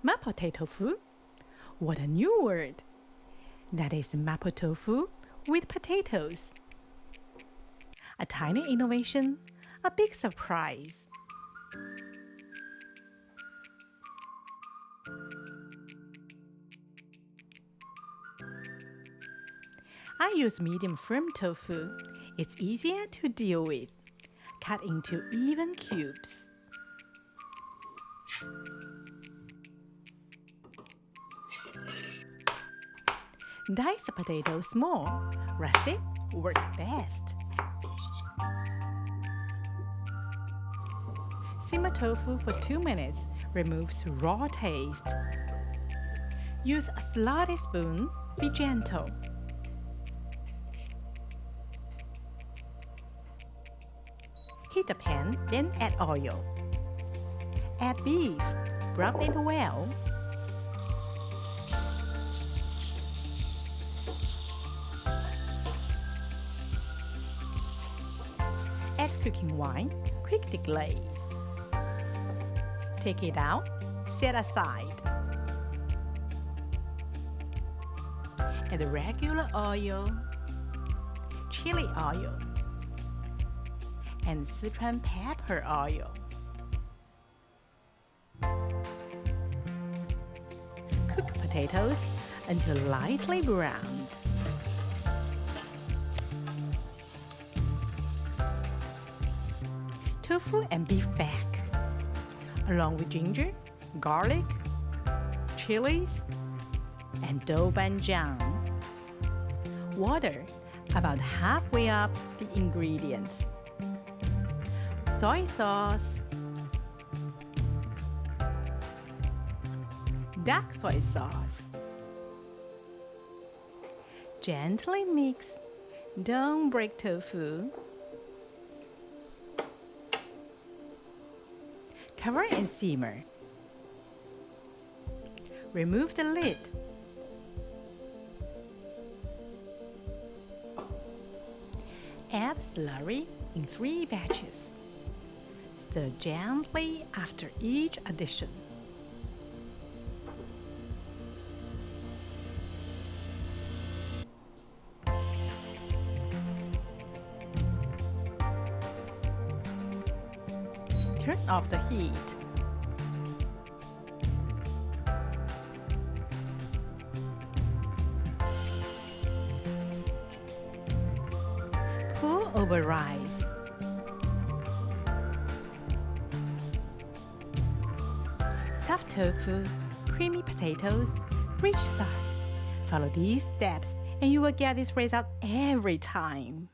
Mapo tofu? What a new word! That is Mapo tofu with potatoes. A tiny innovation, a big surprise. I use medium firm tofu. It's easier to deal with. Cut into even cubes. Dice the potatoes small. Russet work best. Simmer tofu for 2 minutes. Removes raw taste. Use a slotty spoon. Be gentle. Heat the pan, then add oil. Add beef. Brown it well. Add cooking wine. Quick deglaze. Take it out. Set aside. Add regular oil, chili oil, and Sichuan pepper oil. Cook potatoes until lightly browned. Tofu and beef back, along with ginger, garlic, chilies, and doubanjiang. Water about halfway up the ingredients. Soy sauce, dark soy sauce. Gently mix. Don't break tofu. Cover and simmer. Remove the lid. Add slurry in 3 batches. Stir gently after each addition. Turn off the heat. Pour over rice. Soft tofu, creamy potatoes, rich sauce. Follow these steps and you will get this result every time.